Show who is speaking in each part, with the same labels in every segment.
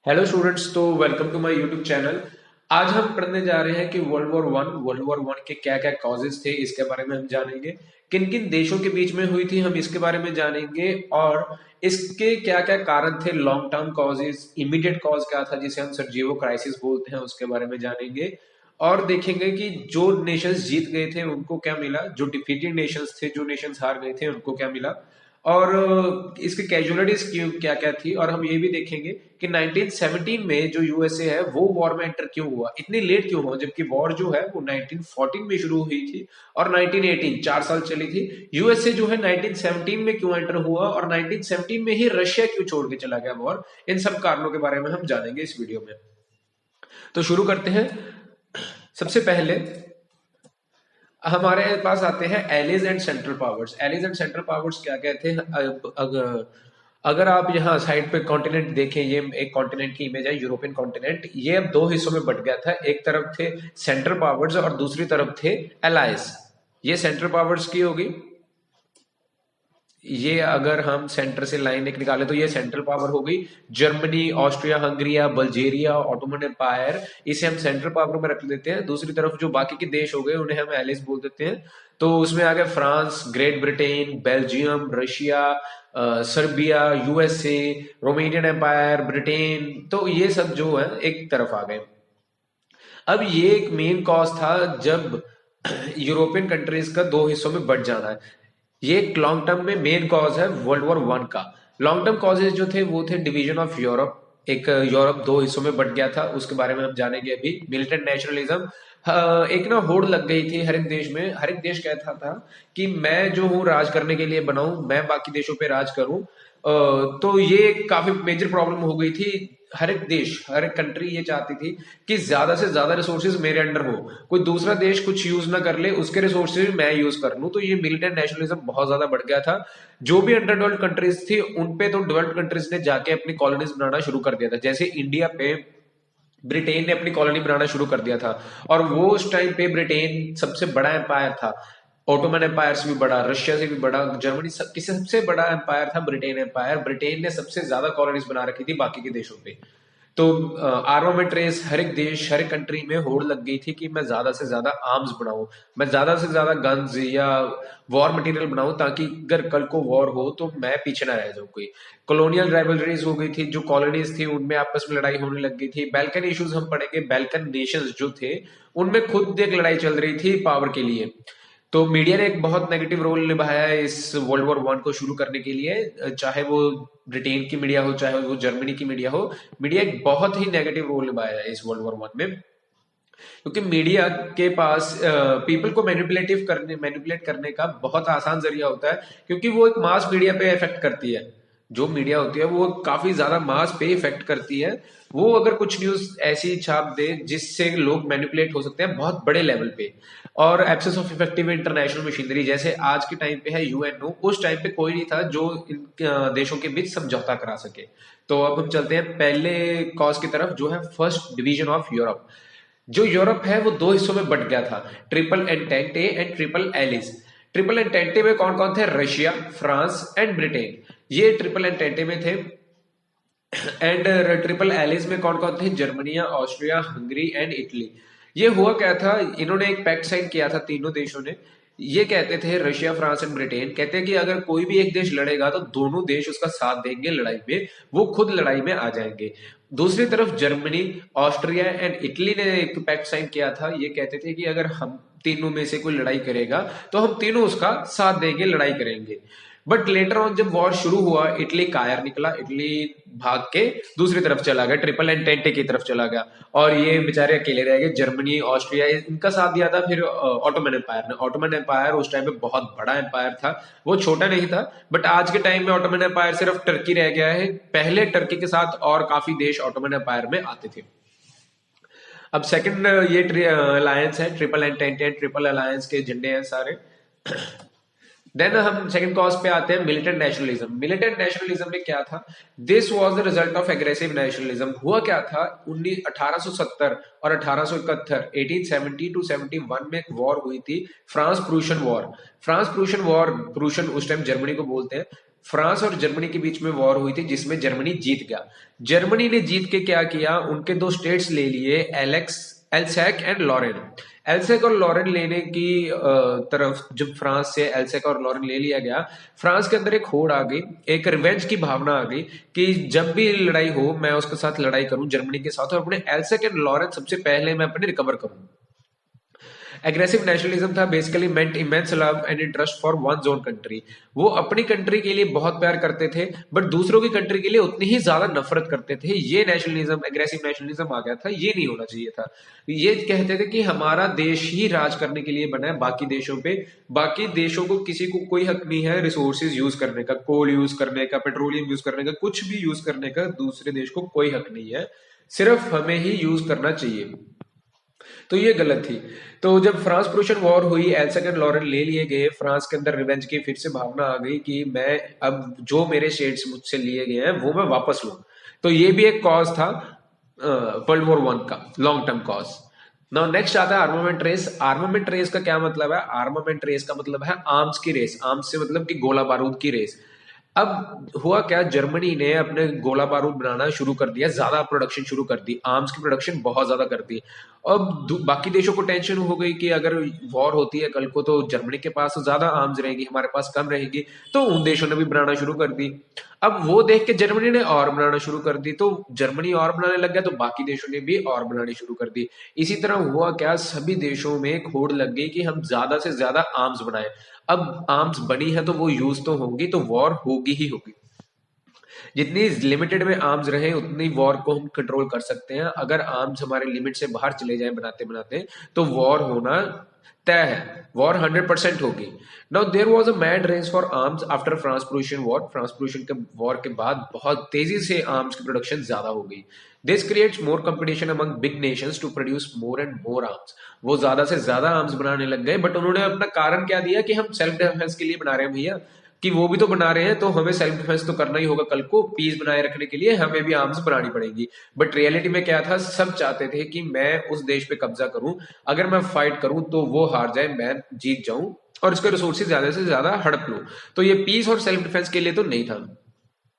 Speaker 1: Hello students, तो welcome to my YouTube channel. आज हम पढ़ने जा रहे हैं कि वर्ल्ड वॉर वन के क्या क्या कॉजेज थे, इसके बारे में हम जानेंगे। किन किन देशों के बीच में हुई थी, हम इसके बारे में जानेंगे। और इसके क्या क्या कारण थे, long term causes, immediate cause क्या था जिसे हम सरजीवो क्राइसिस बोलते हैं, उसके बारे में जानेंगे। और देखेंगे कि जो नेशंस जीत गए थे उनको क्या मिला, जो डिफीटेड नेशंस थे, जो नेशंस हार गए थे उनको क्या मिला। और इसकी कैजुअलिटीज क्यों क्या क्या थी। और हम ये भी देखेंगे कि 1917 में जो यूएसए है वो वॉर में एंटर क्यों हुआ, इतनी लेट क्यों हुआ, जबकि वॉर जो है वो 1914 में शुरू हुई थी और 1918 4 साल चली थी। यूएसए जो है 1917 में क्यों एंटर हुआ और 1917 में ही रशिया क्यों छोड़ के चला गया वॉर। इन सब कारणों के बारे में हम जानेंगे इस वीडियो में। तो शुरू करते हैं। सबसे पहले हमारे पास आते हैं allies and central powers. Allies and central powers क्या कहते हैं। अगर आप यहाँ साइड पे कॉन्टिनेंट देखें, ये एक कॉन्टिनेंट की इमेज है, यूरोपियन कॉन्टिनेंट। ये अब दो हिस्सों में बट गया था, एक तरफ थे सेंट्रल पावर्स और दूसरी तरफ थे एलाइज। ये सेंट्रल पावर्स की होगी। ये अगर हम सेंटर से लाइन एक निकाले तो ये सेंट्रल पावर हो गई। Germany, Austria हंगरिया, Bulgaria, Ottoman empire, इसे हम सेंट्रल पावर में रख देते हैं। दूसरी तरफ जो बाकी के देश हो गए उन्हें हम एलिस बोल देते हैं। तो उसमें आ गया France, Great Britain, Belgium, Russia, Serbia, USA, Romanian empire, Britain. तो ये सब जो है एक तरफ आ गए। अब ये एक मेन कॉज था जब यूरोपियन कंट्रीज का दो हिस्सों में बट जाना है। ये एक लॉन्ग टर्म में मेन कॉज है वर्ल्ड वॉर 1 का। लॉन्ग टर्म कॉजेज जो थे वो थे डिवीजन ऑफ यूरोप। एक यूरोप दो हिस्सों में बट गया था, उसके बारे में हम जानेंगे अभी। मिलिटेंट नेशनलिज्म, एक ना होड़ लग गई थी हर एक देश में। हर एक देश कहता था कि मैं जो हूँ राज करने के लिए बना हूं, मैं बाकी देशों पे राज करूं। तो ये काफी मेजर प्रॉब्लम हो गई थी। हर एक देश, हर एक कंट्री ये चाहती थी कि ज्यादा से ज्यादा रिसोर्सेज मेरे अंडर हो, कोई दूसरा देश कुछ यूज ना कर ले, उसके रिसोर्सेज मैं यूज कर लूं। तो ये मिलिटेंट नेशनलिज्म बहुत ज्यादा बढ़ गया था। जो भी अंडर डेवलप्ड कंट्रीज थी उन पे तो डेवलप्ड कंट्रीज ने जाके अपनी कॉलोनीज बनाना शुरू कर दिया था। जैसे इंडिया पे ब्रिटेन ने अपनी कॉलोनी बनाना शुरू कर दिया था। और वो उस टाइम पे ब्रिटेन सबसे बड़ा एम्पायर था, ऑटोमन एम्पायर से भी बड़ा, रशिया से भी बड़ा, जर्मनी किसी सबसे बड़ा एम्पायर था ब्रिटेन एम्पायर। ब्रिटेन ने सबसे ज्यादा कॉलोनीज बना रखी थी बाकी के देशों पे। तो आर्मामेंट रेस, हर एक देश, हर एक कंट्री में होड़ लग गई थी कि मैं ज्यादा से ज्यादा आर्म्स बनाऊं, मैं ज्यादा से ज्यादा गन्स या वॉर मटेरियल बनाऊं, ताकि अगर कल को वॉर हो तो मैं पीछे ना रह जाऊं कोई। कॉलोनियल राइवलरीज हो गई थी, जो कॉलोनीज थी उनमें आपस में लड़ाई होने लग गई थी। बैल्कन इश्यूज हम पढ़ेंगे। बैल्कन नेशंस जो थे उनमें खुद एक लड़ाई चल रही थी पावर के लिए। तो मीडिया ने एक बहुत नेगेटिव रोल निभाया है इस वर्ल्ड वॉर 1 को शुरू करने के लिए। चाहे वो ब्रिटेन की मीडिया हो, चाहे वो जर्मनी की मीडिया हो, मीडिया एक बहुत ही नेगेटिव रोल निभाया है इस वर्ल्ड वॉर 1 में। क्योंकि मीडिया के पास पीपल को मैनिपुलेट करने का बहुत आसान जरिया होता है, क्योंकि वो एक मास मीडिया पे इफेक्ट करती है। जो मीडिया होती है वो काफी ज्यादा मास पे इफेक्ट करती है। वो अगर कुछ न्यूज ऐसी छाप दे जिससे लोग मैनिपुलेट हो सकते हैं बहुत बड़े लेवल पे। और absence of effective international machinery, जैसे आज के टाइम पे है यूएनओ, उस टाइम पे कोई नहीं था जो इन देशों के बीच समझौता करा सके। तो अब हम चलते हैं पहले कॉज की तरफ, जो है फर्स्ट डिवीजन ऑफ यूरोप। जो यूरोप है वो दो हिस्सों में बट गया था, triple entente and triple alliance. Triple entente में कौन कौन थे? रशिया, फ्रांस एंड ब्रिटेन, ये ट्रिपल एंटेंटे में थे। एंड ट्रिपल एलिस में कौन कौन थे? Germany, Austria, Hungary and Italy. ये हुआ क्या था, इन्होंने एक पैक्ट साइन किया था तीनों देशों ने। ये कहते थे, रशिया, फ्रांस एंड ब्रिटेन कहते हैं कि अगर कोई भी एक देश लड़ेगा तो दोनों देश उसका साथ देंगे लड़ाई में, वो खुद लड़ाई में आ जाएंगे। दूसरी तरफ जर्मनी, ऑस्ट्रिया एंड इटली ने एक पैक्ट साइन किया था। ये कहते थे कि अगर हम तीनों में से कोई लड़ाई करेगा तो हम तीनों उसका साथ देंगे, लड़ाई करेंगे। बट लेटर ऑन जब वॉर शुरू हुआ, इटली कायर निकला, इटली भाग के दूसरी तरफ चला गया, ट्रिपल एंटेंटे की तरफ चला गया। और ये बेचारे अकेले रह गए। जर्मनी, ऑस्ट्रिया, इनका साथ दिया था फिर ऑटोमन एम्पायर ने। ऑटोमन एम्पायर उस टाइम पे बहुत बड़ा एम्पायर था, वो छोटा नहीं था। बट आज के टाइम में ऑटोमन एम्पायर सिर्फ टर्की रह गया है। पहले टर्की के साथ और काफी देश ऑटोमन एम्पायर में आते थे। अब सेकंड ये अलायंस है, ट्रिपल एंटेंटे, ट्रिपल अलायंस के झंडे हैं सारे। देन हम सेकंड कॉज पे आते हैं, मिलिटेंट नेशनलिज्म। मिलिटेंट नेशनलिज्म में क्या था? This was the result of aggressive nationalism. हुआ क्या था, 1870 और 1871, 1870 टू 71 में एक वॉर हुई थी, France Prussian war. France Prussian war, Prussian उस टाइम जर्मनी को बोलते हैं। फ्रांस और जर्मनी के बीच में वॉर हुई थी जिसमें जर्मनी जीत गया। जर्मनी ने जीत के क्या किया, उनके दो स्टेट्स ले लिए, एल्सैक एंड लॉरेन। एल्सैक और लॉरेन लेने की तरफ जब फ्रांस से एल्सैक और लॉरेन ले लिया गया, फ्रांस के अंदर एक होड़ आ गई, एक रिवेंज की भावना आ गई कि जब भी लड़ाई हो मैं उसके साथ लड़ाई करूं, जर्मनी के साथ, और अपने एल्सैक एंड लॉरेन सबसे पहले मैं अपने रिकवर करूं। एग्रेसिव नेशनलिज्म था, basically meant immense love and interest for one own country. वो अपनी कंट्री के लिए बहुत प्यार करते थे, बट दूसरों की कंट्री के लिए उतनी ही ज्यादा नफरत करते थे। ये नेशनलिज्म, एग्रेसिव नेशनलिज्म आ गया था, ये नहीं होना चाहिए था। ये कहते थे कि हमारा देश ही राज करने के लिए बना है बाकी देशों पे, बाकी देशों को किसी को कोई हक नहीं है रिसोर्सेज यूज करने का, कोल यूज करने का, पेट्रोलियम यूज करने का, कुछ भी यूज करने का दूसरे देश को कोई हक नहीं है, सिर्फ हमें ही यूज करना चाहिए। तो ये गलत थी। तो जब फ्रांस प्रूशियन वॉर हुई, एल्सैक एंड लॉरेन ले लिए गए, फ्रांस के अंदर रिवेंज की फिर से भावना आ गई कि मैं अब जो मेरे स्टेट्स मुझसे लिए गए हैं वो मैं वापस लूं। तो ये भी एक कॉज था वर्ल्ड वॉर वन का, long term cause. Now next आता है आर्मामेंट रेस। आर्मामेंट रेस का क्या मतलब है? आर्मामेंट रेस का मतलब है आर्म्स की रेस। आर्म्स से मतलब कि गोला बारूद की रेस। अब हुआ क्या, जर्मनी ने अपने गोला बारूद बनाना शुरू कर दिया, ज्यादा प्रोडक्शन शुरू कर दी, आर्म्स की प्रोडक्शन बहुत ज्यादा कर दी। अब बाकी देशों को टेंशन हो गई कि अगर वॉर होती है कल को तो जर्मनी के पास ज्यादा आर्म्स रहेगी, हमारे पास कम रहेगी, तो उन देशों ने भी बनाना शुरू कर दी। अब वो देख के जर्मनी ने और बनाना शुरू कर दी, तो जर्मनी और बनाने लग गया तो बाकी देशों ने भी और बनानी शुरू कर दी। इसी तरह हुआ क्या, सभी देशों में एक होड़ लग गई कि हम ज्यादा से ज्यादा आर्म्स बनाएं। अब आर्म्स बनी है तो वो यूज तो होंगी, तो वॉर होगी ही होगी। जितनी लिमिटेड में आर्म्स रहे उतनी वॉर को हम कंट्रोल कर सकते हैं। अगर आर्म्स हमारे लिमिट से बाहर चले जाए बनाते बनाते, तो वॉर होना तय है, वॉर 100% होगी। Now there was a mad race for arms after France Prussian war. France Prussian के वॉर के बाद बहुत तेजी से आर्म्स की प्रोडक्शन ज्यादा हो गई। This creates more competition among big nations to produce more and more arms. वो ज्यादा से ज्यादा आर्म्स बनाने लग गए, बट उन्होंने अपना कारण क्या दिया कि हम सेल्फ डिफेंस के लिए बना रहे हैं भैया, कि वो भी तो बना रहे हैं तो हमें सेल्फ डिफेंस तो करना ही होगा, कल को पीस बनाए रखने के लिए हमें भी आर्म्स बनानी पड़ेगी। बट रियलिटी में क्या था, सब चाहते थे कि मैं उस देश पे कब्जा करूं, अगर मैं फाइट करूं तो वो हार जाए, मैं जीत जाऊं और उसके रिसोर्सेज ज्यादा से ज्यादा हड़प लूं। तो ये पीस और सेल्फ डिफेंस के लिए तो नहीं था।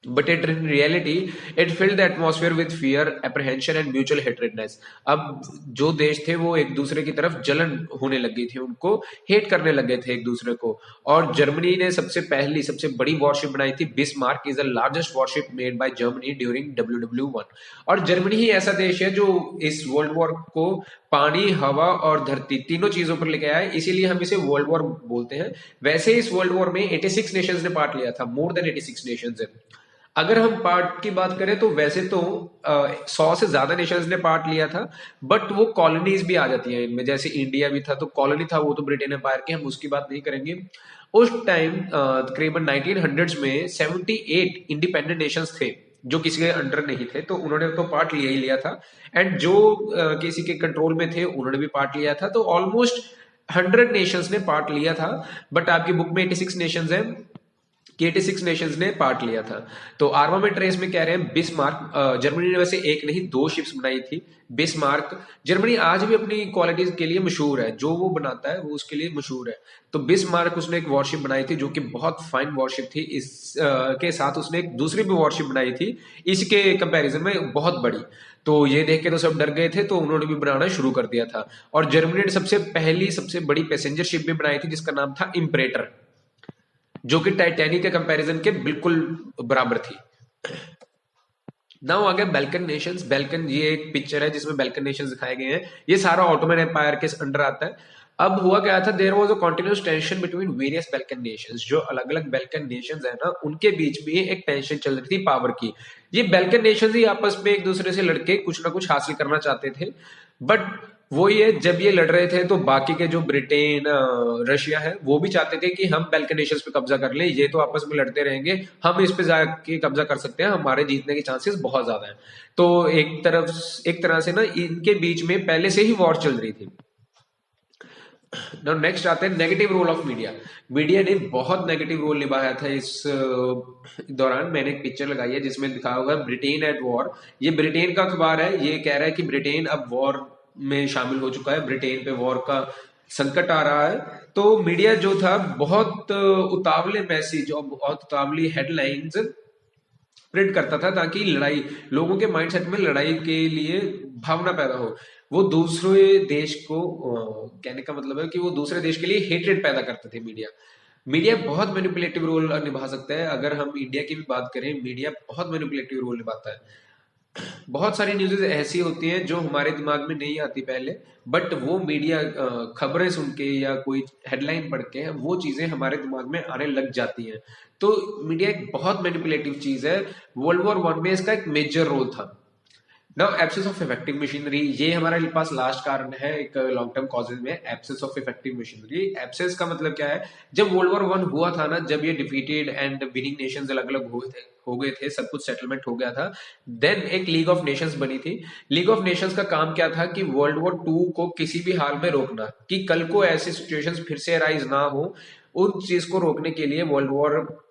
Speaker 1: But it, in reality, it filled the atmosphere with fear, apprehension and mutual hatredness. अब जो देश थे वो एक दूसरे की तरफ जलन होने लग गई थी, उनको हेट करने लग गए थे एक दूसरे को। और जर्मनी ने सबसे पहली सबसे बड़ी वॉरशिप बनाई थी, Bismarck is the largest worship made by Germany during WW1। और जर्मनी ही ऐसा देश है जो इस वर्ल्ड वॉर को पानी, हवा और धरती तीनों चीजों पर लेके आया है, इसीलिए हम इसे वर्ल्ड वॉर बोलते हैं। वैसे इस वर्ल्ड वॉर में 86 नेशंस ने पार्ट लिया था, मोर देन 86 नेशंस है। अगर हम पार्ट की बात करें तो वैसे तो 100 से ज्यादा नेशंस ने पार्ट लिया था, बट वो कॉलोनीज भी आ जाती हैं इनमें, जैसे इंडिया भी था तो कॉलोनी था, वो तो ब्रिटेन एम्पायर के, हम उसकी बात नहीं करेंगे। उस टाइम तकरीबन 1900s में 78 इंडिपेंडेंट नेशंस थे जो किसी के अंडर नहीं थे, तो उन्होंने तो पार्ट लिया ही लिया था। एंड जो किसी के कंट्रोल में थे उन्होंने भी पार्ट लिया था, तो ऑलमोस्ट 100 नेशंस ने पार्ट लिया था। बट आपकी बुक में 86 नेशंस है कि 86 नेशंस ने पार्ट लिया था। तो आर्मामेंट रेस में कह रहे हैं बिस्मार्क, जर्मनी ने वैसे एक नहीं दो शिप्स बनाई थी। बिस्मार्क, जर्मनी आज भी अपनी क्वालिटीज के लिए मशहूर है, जो वो बनाता है वो उसके लिए मशहूर है। तो बिस्मार्क उसने एक वॉरशिप बनाई थी जो कि बहुत फाइन वॉरशिप थी। इस के साथ उसने एक दूसरी भी वॉरशिप बनाई थी इसके कंपैरिजन में बहुत बड़ी। तो ये देख के तो सब डर गए थे, तो उन्होंने भी बनाना शुरू कर दिया था। और जर्मनी ने सबसे पहली सबसे बड़ी पैसेंजर शिप भी बनाई थी जिसका नाम था इम्परेटर, जो कि टाइटैनिक के कंपैरिजन के बिल्कुल बराबर थी। नाउ आ गया बैल्कन नेशंस। बैल्कन, ये एक पिक्चर है जिसमें बैल्कन नेशंस दिखाए गए हैं। ये सारा ऑटोमन एम्पायर के अंडर आता है। अब हुआ क्या था, there was a continuous tension between various Balkan nations. जो अलग अलग बैल्कन नेशंस है ना, उनके बीच में एक टेंशन चल रही थी पावर की। ये बैल्कन नेशंस ही आपस में एक दूसरे से लड़के कुछ ना कुछ हासिल करना चाहते थे। बट वो ये जब ये लड़ रहे थे तो बाकी के जो ब्रिटेन, रशिया है, वो भी चाहते थे कि हम बैल्कन नेशंस पे कब्जा कर लें, ये तो आपस में लड़ते रहेंगे, हम इस पे जाके कब्जा कर सकते हैं, हमारे जीतने के चांसेस बहुत ज्यादा हैं। तो एक तरह से ना इनके बीच में पहले से ही वॉर चल रही थी। नेक्स्ट आते हैं negative role of media. Media ने बहुत नेगेटिव रोल निभाया था इस दौरान। मैंने एक पिक्चर लगाई है जिसमें दिखाया होगा ब्रिटेन एट वॉर। ये ब्रिटेन का अखबार है, ये कह रहा है कि ब्रिटेन अब वॉर में शामिल हो चुका है, ब्रिटेन पे वॉर का संकट आ रहा है, तो मीडिया जो था बहुत उतावले मैसेज और बहुत उतावली हेडलाइंस प्रिंट करता था, ताकि लड़ाई, लोगों के माइंडसेट में लड़ाई के लिए भावना पैदा हो। वो दूसरे देश को कहने का मतलब है कि वो दूसरे देश के लिए हेट्रेड पैदा करते थे मीडिया। मीडिया बहुत मैनिपुलेटिव रोल निभा सकता है। अगर हम इंडिया की भी बात करें, मीडिया बहुत मैनिपुलेटिव रोल निभाता है। बहुत सारी न्यूज़ेस ऐसी होती हैं जो हमारे दिमाग में नहीं आती पहले, बट वो मीडिया खबरें सुन के या कोई हेडलाइन पढ़ के वो चीजें हमारे दिमाग में आने लग जाती हैं। तो मीडिया एक बहुत मैनिपुलेटिव चीज है। वर्ल्ड वॉर वन में इसका एक मेजर रोल था। Now absence of effective machinery, ये हमारे पास लास्ट कारण है एक लॉन्ग टर्म कॉजेज में, absence of effective machinery. Absence का मतलब क्या है? जब वर्ल्ड वॉर वन हुआ था ना, जब ये डिफीटेड एंड विनिंग नेशंस अलग अलग हो गए थे, सब कुछ सेटलमेंट हो गया था, देन एक लीग ऑफ नेशंस बनी थी। लीग ऑफ नेशंस का काम क्या था कि वर्ल्ड वॉर टू को किसी भी हाल में रोकना, कि कल को ऐसी सिचुएशंस फिर से अराइज ना हो। उन चीज को रोकने के लिए world war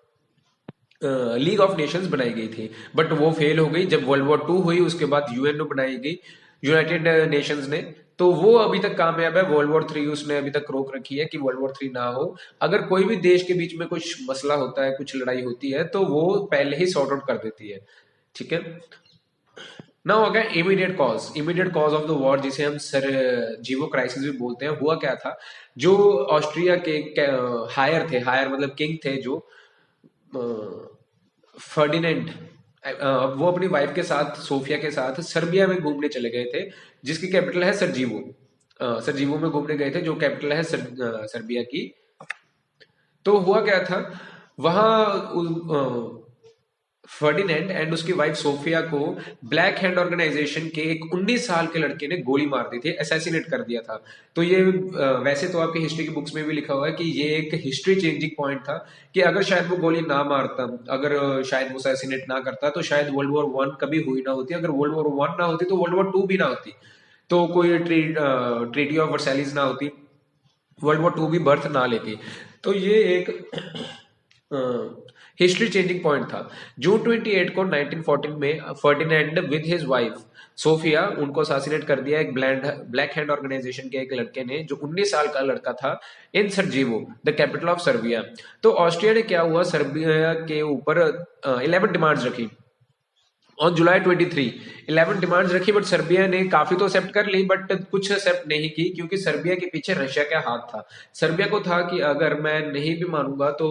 Speaker 1: league of Nations बनाई गई थी, बट वो फेल हो गई। जब वर्ल्ड वॉर टू हुई उसके बाद यूएनओ बनाई गई, यूनाइटेड नेशंस ने, तो वो अभी तक कामयाब है। वर्ल्ड वॉर थ्री उसने अभी तक रोक रखी है कि वर्ल्ड वॉर थ्री ना हो। अगर कोई भी देश के बीच में कुछ मसला होता है, कुछ लड़ाई होती है, तो वो पहले ही सॉर्ट आउट कर देती है। ठीक है। ना हो गया immediate cause of the war, जिसे हम सर जीवो क्राइसिस भी बोलते हैं। हुआ क्या था? जो ऑस्ट्रिया के हायर थे, हायर मतलब किंग थे, जो फर्डिनेंड, वो अपनी वाइफ के साथ, सोफिया के साथ सर्बिया में घूमने चले गए थे, जिसकी कैपिटल है सरजीवो। सरजीवो में घूमने गए थे, जो कैपिटल है सर्बिया की। तो हुआ क्या था वहां? फर्डिनेंड एंड उसकी वाइफ सोफिया को ब्लैक हैंड ऑर्गेनाइजेशन के एक 19 साल के लड़के ने गोली मार दी थी, असैसिनेट कर दिया था। तो ये वैसे तो आपकी हिस्ट्री की बुक्स में भी लिखा हुआ है कि ये एक हिस्ट्री चेंजिंग पॉइंट था, कि अगर शायद वो गोली ना मारता, अगर शायद वो असैसिनेट ना करता, तो शायद वर्ल्ड वॉर वन कभी हुई ना होती। अगर वर्ल्ड वॉर वन ना होती तो वर्ल्ड वॉर टू भी ना होती, तो कोई ट्रीटी ऑफ वर्सैलिस ना होती, वर्ल्ड वॉर टू भी बर्थ ना लेती। तो ये एक हिस्ट्री चेंजिंग पॉइंट था। जून 28 को 1914 में Ferdinand with his wife Sophia, उनको असासिनेट कर दिया एक ब्लैक हैंड ऑर्गेनाइजेशन के एक लड़के ने, जो 19 साल का लड़का था, इन सरजीवो, द कैपिटल ऑफ सर्बिया। तो ऑस्ट्रिया ने क्या हुआ, सर्बिया के ऊपर 11 डिमांड्स रखी ऑन जुलाई 23। 11 डिमांड्स रखी, बट सर्बिया ने काफी तो एक्सेप्ट कर ली, बट कुछ एक्सेप्ट नहीं की, क्योंकि सर्बिया के पीछे रशिया का हाथ था। सर्बिया को था कि अगर मैं नहीं भी मानूंगा तो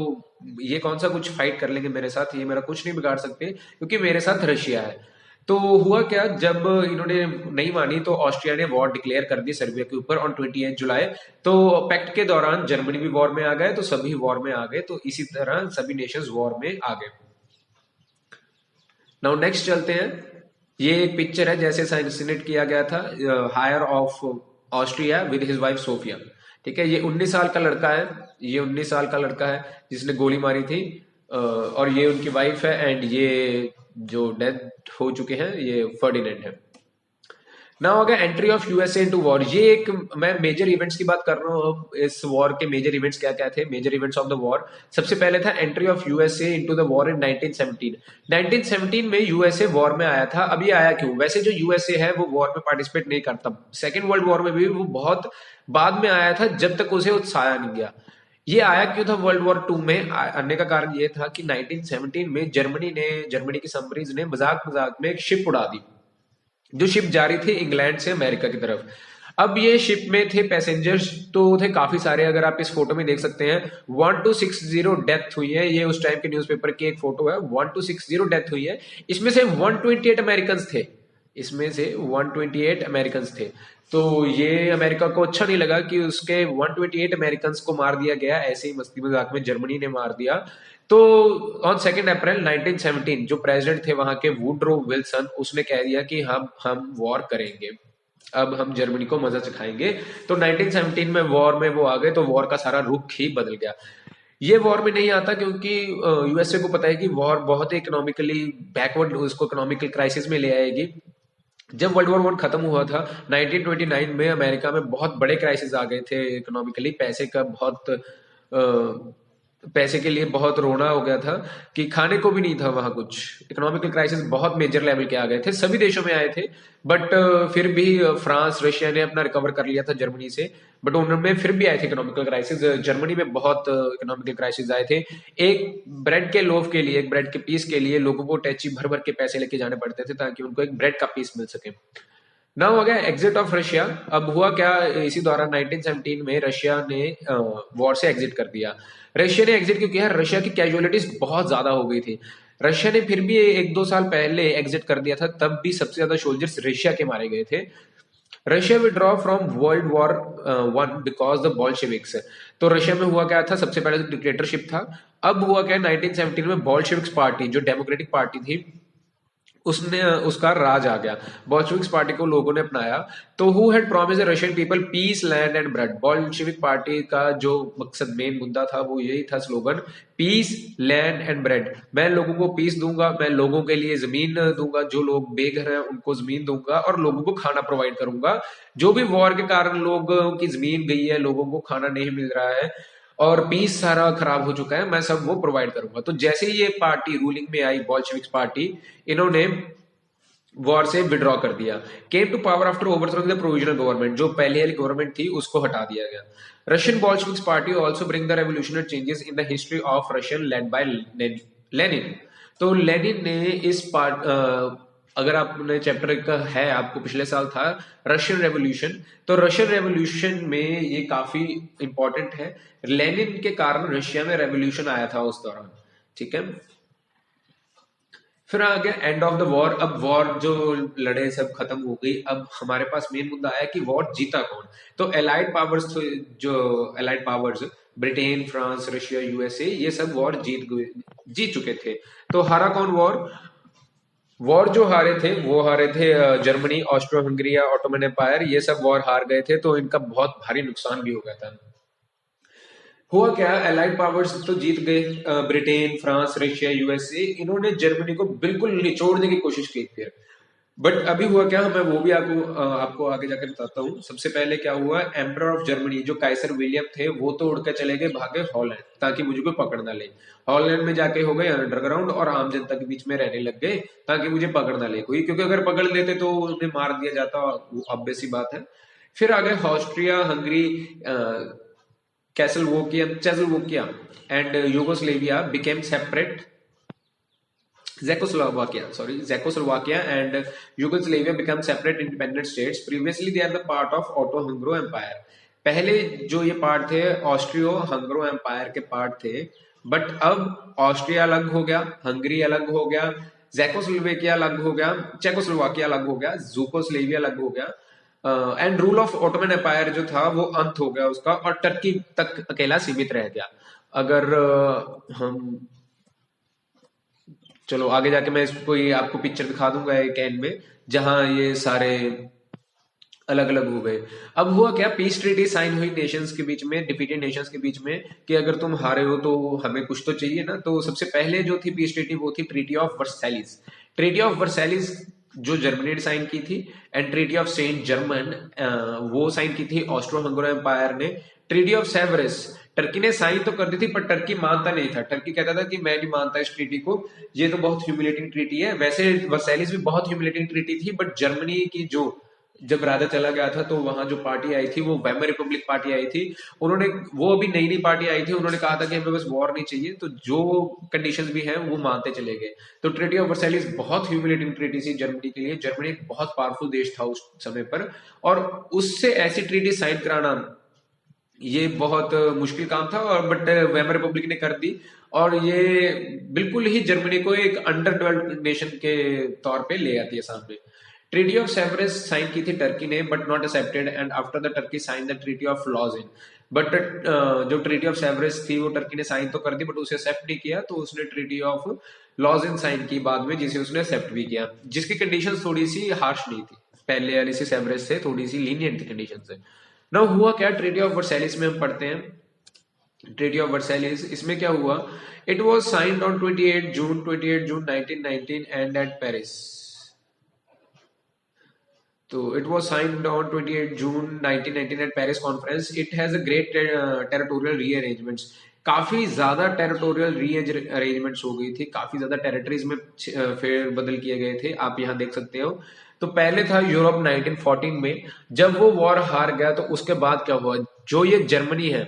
Speaker 1: ये कौन सा कुछ फाइट कर लेंगे मेरे साथ, ये मेरा कुछ नहीं बिगाड़ सकते, क्योंकि मेरे साथ रशिया है। तो हुआ क्या, जब इन्होंने नहीं मानी तो ऑस्ट्रिया ने वॉर डिक्लेयर कर दी सर्बिया के ऊपर ऑन 28 जुलाई। तो पैक्ट के दौरान जर्मनी भी वॉर में आ गए, तो सभी वॉर में आ गए, तो इसी तरह सभी नेशंस वॉर में आ गए। नाउ नेक्स्ट चलते हैं। ये एक पिक्चर है जैसे असैसिनेट किया गया था heir of Austria with his wife Sophia. ठीक है, ये 19 साल का लड़का है, ये 19 साल का लड़का है जिसने गोली मारी थी, और ये उनकी वाइफ है, एंड ये जो डेथ हो चुके हैं ये फर्डिनेंड है। ना हो गया entry of USA into war. ये एक, मैं मेजर इवेंट्स की बात कर रहा हूँ। इस वॉर के मेजर इवेंट्स क्या क्या थे, major events of the war? सबसे पहले था entry of USA into the war in 1917। 1917 में यूएसए वॉर में आया था। अब ये आया क्यों? वैसे जो यूएसए है वो वॉर में पार्टिसिपेट नहीं करता, सेकेंड वर्ल्ड वॉर में भी वो बहुत बाद में आया था, जब तक उसे उत्साह नहीं गया। ये आया क्यों था वर्ल्ड वॉर टू में आने का कारण ये था कि 1917 में जर्मनी की सबमरीज ने मजाक मजाक में एक शिप उड़ा दी, जो शिप जा रही थी इंग्लैंड से अमेरिका की तरफ। अब ये शिप में थे पैसेंजर्स, तो थे काफी सारे, अगर आप इस फोटो में देख सकते हैं 1260 डेथ हुई है। ये उस टाइम के न्यूज़पेपर की एक फोटो है, 1260 डेथ हुई है। इसमें से 128 अमेरिकन थे, इसमें से 128 अमेरिकन थे। तो ये अमेरिका को अच्छा नहीं लगा कि उसके 128 अमेरिकन को मार दिया गया, ऐसे ही मस्ती मजाक में जर्मनी ने मार दिया। तो ऑन 2 अप्रैल 1917 जो प्रेसिडेंट थे वहां के, वुडरो विल्सन, उसने कह दिया कि हम वॉर करेंगे, अब हम जर्मनी को मजा चखाएंगे। तो 1917 में वॉर में वो आ गए, तो वॉर का सारा रुख ही बदल गया। ये वॉर में नहीं आता क्योंकि यूएसए को पता है कि वॉर बहुत ही इकोनॉमिकली बैकवर्ड, उसको इकोनॉमिकल क्राइसिस में ले आएगी। जब वर्ल्ड वॉर वन खत्म हुआ था 1929 में, अमेरिका में बहुत बड़े क्राइसिस आ गए थे इकोनॉमिकली, पैसे का बहुत पैसे के लिए बहुत रोना हो गया था कि खाने को भी नहीं था वहां कुछ। इकोनॉमिकल क्राइसिस बहुत मेजर लेवल के आ गए थे, सभी देशों में आए थे। बट फिर भी फ्रांस रशिया ने अपना रिकवर कर लिया था जर्मनी से। बट उनमें फिर भी आए थे इकोनॉमिकल क्राइसिस। जर्मनी में बहुत इकोनॉमिकल क्राइसिस आए थे। एक ब्रेड के लोफ के लिए, एक ब्रेड के पीस के लिए लोगों को टैची भर भर के पैसे लेके जाने पड़ते थे ताकि उनको एक ब्रेड का पीस मिल सके। ना हो गया एग्जिट ऑफ रशिया। अब हुआ क्या, इसी दौरान 1917 में रशिया ने वॉर से एग्जिट कर दिया। रशिया ने एग्जिट क्यों किया? रशिया की कैजुअलिटीज बहुत ज्यादा हो गई थी। रशिया ने फिर भी एक दो साल पहले एग्जिट कर दिया था, तब भी सबसे ज्यादा सोल्जर्स रशिया के मारे गए थे। Russia withdraw from world war one because the Bolsheviks. तो रशिया में हुआ क्या था, सबसे पहले तो डिक्टेटरशिप था। अब हुआ क्या, 1917 में बॉल्शेविक्स पार्टी जो डेमोक्रेटिक पार्टी थी, उसने उसका राज आ गया। बॉल्शेविक्स पार्टी को लोगों ने अपनाया। तो who had promised the Russian people peace land and bread. Bolshevik party का जो मकसद, मेन मुद्दा था, वो यही था slogan, peace land and bread. मैं लोगों को पीस दूंगा, मैं लोगों के लिए जमीन दूंगा, जो लोग बेघर हैं उनको जमीन दूंगा, और लोगों को खाना प्रोवाइड करूंगा। जो भी वॉर के कारण लोगों की जमीन गई है, लोगों को खाना नहीं मिल रहा है और पीस सारा खराब हो चुका है, मैं सब वो प्रोवाइड करूंगा। तो जैसे ही ये पार्टी रूलिंग में आई, बॉल्शेविक्स पार्टी, इन्होंने वॉर से विड्रॉ कर दिया। Came to power after overthrowing the provisional government. जो पहले वाली गवर्नमेंट थी उसको हटा दिया गया। Russian Bolsheviks party also bring the revolutionary changes in the history of Russian led by Lenin. तो लेनिन ने इस पार्ट अगर आपने चैप्टर का है, आपको पिछले साल था रशियन रेवोल्यूशन। तो रशियन रेवोल्यूशन में ये काफी इंपॉर्टेंट है। लेनिन के कारण रशिया में रेवोल्यूशन आया था उस दौरान। ठीक है। फिर आ गया एंड ऑफ द वॉर। अब वॉर जो लड़े सब खत्म हो गई। अब हमारे पास मेन मुद्दा आया कि वॉर जीता कौन। तो एलाइड पावर्स, जो allied powers, Britain, France, Russia, USA, ये सब वॉर जीत चुके थे। तो हारा कौन वॉर? वॉर जो हारे थे वो हारे थे Germany, Austro Hungary, Ottoman empire, ये सब वॉर हार गए थे। तो इनका बहुत भारी नुकसान भी हो गया था। हुआ क्या, एलाइड पावर्स तो जीत गए, ब्रिटेन, फ्रांस, रशिया, यूएसए, इन्होंने जर्मनी को बिल्कुल निचोड़ने की कोशिश की फिर। बट अभी हुआ क्या, मैं वो भी आपको आगे जाकर बताता हूँ। सबसे पहले क्या हुआ, एम्परर ऑफ जर्मनी जो काइसर विलियम थे, वो तो उड़ के चले गए, भागे हॉलैंड, ताकि मुझे कोई पकड़ ना ले। हॉलैंड में जाके हो गए अंडरग्राउंड और आम जनता के बीच में रहने लग गए, ताकि मुझे पकड़ ना ले कोई, क्योंकि अगर पकड़ लेते तो उन्हें मार दिया जाता, ऑब्वियस सी बात है। फिर आ गए Austria Hungary, Czechoslovakia and Yugoslavia became separate. Czechoslovakia and Yugoslavia become separate independent states. Previously, they are the part of Austro-Hungary Empire. पहले जो ये पार्ट थे, ऑस्ट्रियो हंगरो एम्पायर के पार्ट थे। बट अब ऑस्ट्रिया अलग हो गया, हंगरी अलग हो गया, जैकोस्लोवेकिया अलग हो गया, चेकोस्लोवाकिया अलग हो गया, जूकोस्लेविया अलग हो गया, and rule of Ottoman empire जो था वो अंत हो गया उसका, और टर्की तक अकेला सीमित रह गया। अगर हम चलो आगे जाके मैं इसको ये आपको पिक्चर दिखा दूंगा एक एंड में, जहां ये सारे अलग अलग हो गए। अब हुआ क्या, पीस ट्रीटी साइन हुई नेशंस के बीच में, डिफीटेड नेशंस के बीच में, कि अगर तुम हारे हो तो हमें कुछ तो चाहिए ना। तो सबसे पहले जो थी पीस ट्रीटी वो थी treaty of Versailles. Treaty of Versailles जो जर्मनी ने साइन की थी, and treaty of Saint Germain वो साइन की थी ऑस्ट्रो हंगरी एम्पायर ने। ट्रीटी ऑफ सेवरस टर्की ने साइन तो कर दी थी, पर टर्की मानता नहीं था। टर्की कहता था कि मैं नहीं मानता इस ट्रीटी को, ये तो बहुत ह्यूमिलेटिंग ट्रीटी है। वैसे वर्सैलिस भी बहुत ह्यूमिलेटिंग ट्रीटी थी, बट जर्मनी की जो, जब राजा चला गया था तो वहां जो पार्टी आई थी वो वेमर रिपब्लिक पार्टी आई थी। उन्होंने, वो अभी नई नई पार्टी आई थी, उन्होंने कहा था कि हमें बस वॉर नहीं चाहिए, तो जो कंडीशंस भी हैं वो मानते चले गए। तो ट्रीटी ऑफ वर्सैलिस बहुत ह्यूमिलेटिंग ट्रीटी थी जर्मनी के लिए। जर्मनी एक बहुत पावरफुल देश था उस समय पर, और उससे ऐसी ट्रीटी साइन कराना ये बहुत मुश्किल काम था, और बट वेमर रिपब्लिक ने कर दी। और ये बिल्कुल ही जर्मनी को एक अंडर डेवलप्ड नेशन के तौर पे ले आती है सामने। ट्रीटी ऑफ सेवरस साइन की थी टर्की ने, but not accepted, and after the Turkey sign the treaty of Lausanne. But जो ट्रीटी ऑफ सेवरस थी वो टर्की ने साइन तो कर दी, बट उसे एक्सेप्ट नहीं किया। तो उसने ट्रीटी ऑफ लॉजिन साइन की बाद में, जिसे उसने एक्सेप्ट भी किया, जिसकी कंडीशन थोड़ी सी हार्श नहीं थी, पहले वाली से सेवरस से थोड़ी सी लीनियंट थी कंडीशन से। ना हुआ क्या, ट्रीटी ऑफ वर्सैलिस में हम पढ़ते हैं। ट्रीटी ऑफ वर्सैलिस, इसमें क्या हुआ, it was signed on 28 June 1919 and eight Paris. तो it was signed on 28 June 1919 at Paris conference. It has a great territorial rearrangements. काफी ज्यादा टेरिटोरियल री अरेंजमेंट्स हो गई थी, काफी ज्यादा टेरिटरीज में फेर बदल किए गए थे, आप यहाँ देख सकते हो। तो पहले था यूरोप 1914 में, जब वो वॉर हार गया तो उसके बाद क्या हुआ, जो ये जर्मनी है,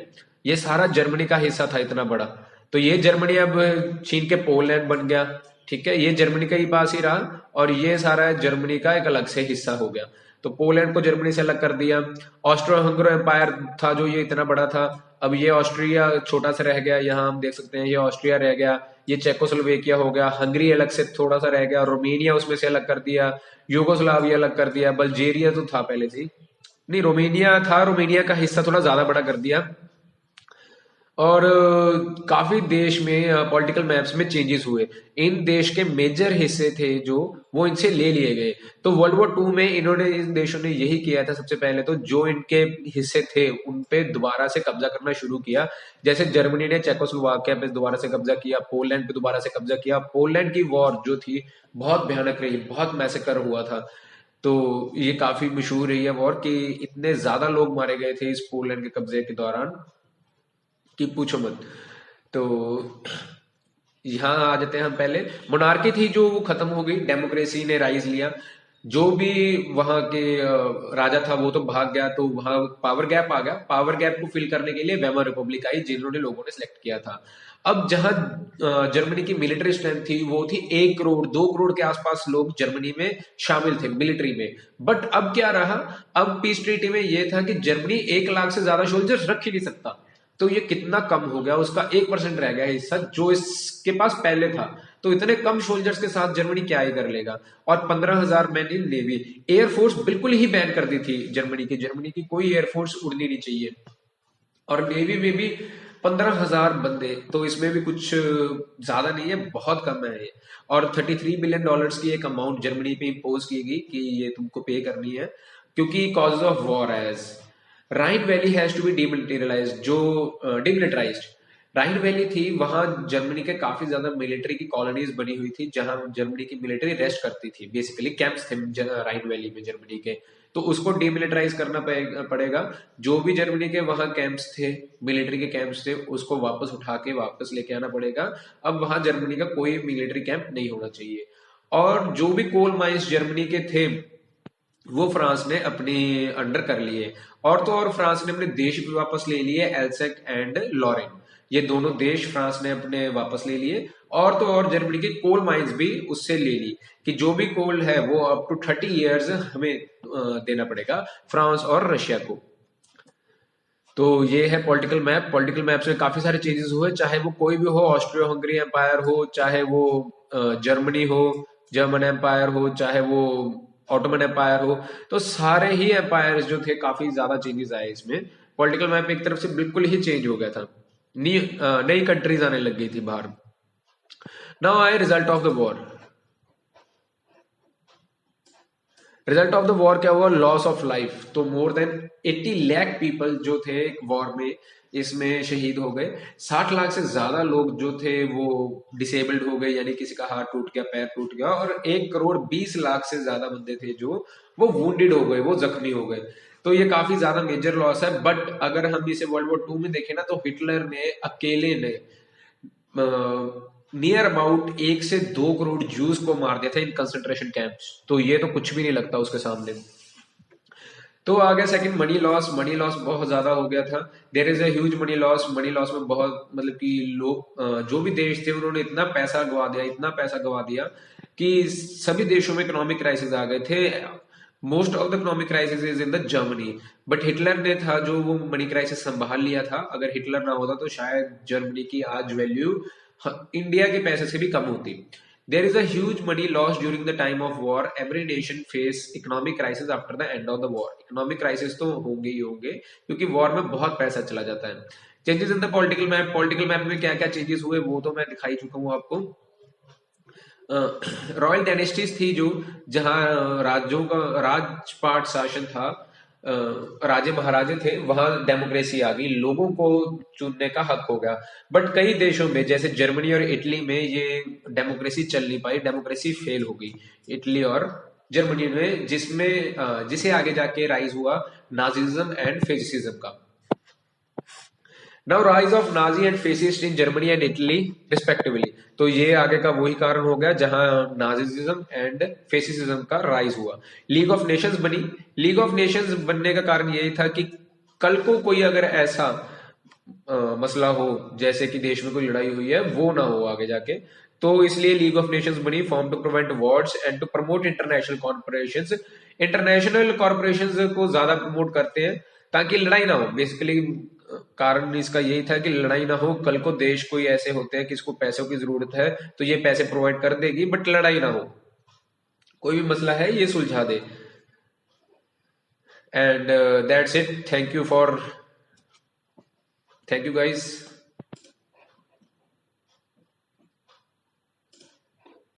Speaker 1: ये सारा जर्मनी का हिस्सा था इतना बड़ा। तो ये जर्मनी अब चीन के पोलैंड बन गया, ठीक है, ये जर्मनी का ही पास ही रहा, और ये सारा जर्मनी का एक अलग से हिस्सा हो गया। तो पोलैंड को जर्मनी से अलग कर दिया। ऑस्ट्रो हंगरो एम्पायर था जो ये इतना बड़ा था, अब ये ऑस्ट्रिया छोटा सा रह गया, यहाँ हम देख सकते हैं ये ऑस्ट्रिया रह गया, ये चेकोस्लोवेकिया हो गया, हंगरी अलग से थोड़ा सा रह गया, रोमेनिया उसमें से अलग कर दिया, यूगोस्लाविया अलग कर दिया, बल्गेरिया तो था पहले से ही, नहीं रोमेनिया था, रोमेनिया का हिस्सा थोड़ा ज्यादा बड़ा कर दिया। और काफी देश में पॉलिटिकल मैप्स में चेंजेस हुए। इन देश के मेजर हिस्से थे जो, वो इनसे ले लिए गए। तो वर्ल्ड वॉर टू में इन्होंने, इन देशों ने यही किया था सबसे पहले, तो जो इनके हिस्से थे उन पे दोबारा से कब्जा करना शुरू किया। जैसे जर्मनी ने चेकोस्लोवाकिया पे दोबारा से कब्जा किया, पोलैंड पे दोबारा से कब्जा किया। पोलैंड की वॉर जो थी बहुत भयानक रही, बहुत मैसेकर हुआ था। तो ये काफी मशहूर रही है वॉर, कि इतने ज्यादा लोग मारे गए थे इस पोलैंड के कब्जे के दौरान कि पूछो मत। तो यहाँ आ जाते हैं हम, पहले मोनार्की थी जो वो खत्म हो गई, डेमोक्रेसी ने राइज लिया। जो भी वहां के राजा था वो तो भाग गया, तो वहां पावर गैप आ गया। पावर गैप को फिल करने के लिए वेमर रिपब्लिक आई, जिन्होंने लोगों ने सिलेक्ट किया था। अब जहां जर्मनी की मिलिट्री स्ट्रेंथ थी वो थी 1 करोड़, 2 करोड़ के आसपास लोग जर्मनी में शामिल थे मिलिट्री में। बट अब क्या रहा, अब पीस ट्रीटी में ये था कि जर्मनी 1 लाख से ज्यादा सोल्जर्स रख ही नहीं सकता। तो ये कितना कम हो गया, उसका 1% रह गया हिस्सा जो इसके पास पहले था। तो इतने कम सोल्जर्स के साथ जर्मनी क्या ही कर लेगा। और 15,000 मैन इन नेवी, एयरफोर्स बिल्कुल ही बैन कर दी थी जर्मनी की कोई एयरफोर्स उड़नी नहीं चाहिए। और नेवी में भी 15,000 बंदे, तो इसमें भी कुछ ज्यादा नहीं है, बहुत कम है ये। और $33 बिलियन की एक अमाउंट जर्मनी पे इम्पोज की गई कि ये तुमको पे करनी है, क्योंकि cause of war as Rhine valley has to be demilitarise, जो डिमिलिटराइज्ड राइन वैली थी, वहां जर्मनी के काफी ज्यादा मिलिट्री की कॉलोनीज बनी हुई थी, जहां जर्मनी की मिलिट्री रेस्ट करती थी। बेसिकली कैंप्स थे राइन वैली में जर्मनी के, तो उसको डीमिलिटराइज करना पड़ेगा। जो भी जर्मनी के वहां कैंप्स थे, मिलिट्री के कैंप्स थे, उसको वापस उठा के वापस लेके आना पड़ेगा। अब वहां जर्मनी का कोई मिलिट्री कैंप नहीं होना चाहिए। और जो भी कोल माइंस जर्मनी के थे वो फ्रांस ने अपने अंडर कर लिए। और तो और फ्रांस ने अपने देश भी वापस ले लिए, एल्सेक एंड लॉरेन, ये दोनों देश फ्रांस ने अपने वापस ले लिए। और तो और जर्मनी की कोल माइंस भी उससे ले ली, कि जो भी कोल है वो अप टू 30 ईयर्स हमें देना पड़ेगा, फ्रांस और रशिया को। तो ये है पॉलिटिकल मैप। पॉलिटिकल मैप में काफी सारे चेंजेस हुए, चाहे वो कोई भी हो, ऑस्ट्रियो हंगरी एम्पायर हो, चाहे वो जर्मनी हो, जर्मन एम्पायर हो, चाहे वो ऑटोमन एम्पायर हो। तो सारे ही एम्पायर जो थे, काफी ज्यादा चेंजेस आए इसमें। पॉलिटिकल मैप एक तरफ से बिल्कुल ही चेंज हो गया था, नई कंट्रीज आने लग गई थी बाहर। नाउ आए result of the war. Result of the war क्या हुआ, लॉस ऑफ लाइफ। तो मोर देन 80 लाख पीपल जो थे वॉर में, इसमें शहीद हो गए। 60 लाख से ज्यादा लोग जो थे वो डिसेबल्ड हो गए, यानी किसी का हाथ टूट गया, पैर टूट गया। और 1 करोड़ 20 लाख से ज्यादा बंदे थे जो वो वुंडेड हो गए, वो जख्मी हो गए। तो ये काफी ज्यादा मेजर लॉस है। बट अगर हम इसे वर्ल्ड वॉर टू में देखें ना, तो हिटलर ने अकेले ने नियर अबाउट 1 से 2 करोड़ जूस को मार दिया था इन कंसंट्रेशन कैंप्स। तो ये तो कुछ भी नहीं लगता उसके सामने। तो आ गया second, money loss. Money loss बहुत ज्यादा हो गया था। There is huge money loss. Money loss में बहुत, मतलब कि लोग, जो भी देश थे उन्होंने इतना पैसा गवा दिया, इतना पैसा गवा दिया कि सभी देशों में इकोनॉमिक क्राइसिस आ गए थे। Most of the economic crisis is in the Germany. But Hitler ने था जो वो मनी क्राइसिस संभाल लिया था। अगर हिटलर ना होता तो शायद जर्मनी की आज वैल्यू इंडिया के पैसे से भी कम होती। There is a huge money loss during the time of war. Every nation face economic crisis after the end of the war. Economic crisis तो होंगे ही होंगे, क्योंकि वॉर में बहुत पैसा चला जाता है। Changes in the political map. Political map में क्या क्या चेंजेस हुए वो तो मैं दिखाई चुका हूँ आपको। रॉयल डायनेस्टीज थी जो, जहां राज्यों का राजपाट शासन था, राजे महाराजे थे, वहां डेमोक्रेसी आ गई, लोगों को चुनने का हक हो गया। बट कई देशों में जैसे जर्मनी और इटली में ये डेमोक्रेसी चल नहीं पाई, डेमोक्रेसी फेल हो गई इटली और जर्मनी में, जिसमें जिसे आगे जाके राइज हुआ नाजिज्म एंड फेसिज्म का। Now rise of Nazi and fascist in Germany and Italy respectively. तो ये आगे का वही कारण हो गया जहां नाजिज्म एंड फेसिज्म का राइज हुआ। लीग ऑफ नेशंस बनी। लीग ऑफ नेशंस बनने का कारण यही था कि कल को कोई अगर ऐसा मसला हो जैसे कि देश में कोई लड़ाई हुई है वो ना हो आगे जाके, तो इसलिए लीग ऑफ नेशंस बनी, form to prevent wars and to promote international corporations. International corporations को ज्यादा प्रमोट करते हैं ताकि लड़ाई ना हो। बेसिकली कारण इसका यही था कि लड़ाई ना हो, कल को देश कोई ऐसे होते हैं कि इसको पैसों की जरूरत है तो ये पैसे प्रोवाइड कर देगी, बट लड़ाई ना हो, कोई भी मसला है ये सुलझा दे। And that's it. Thank you guys.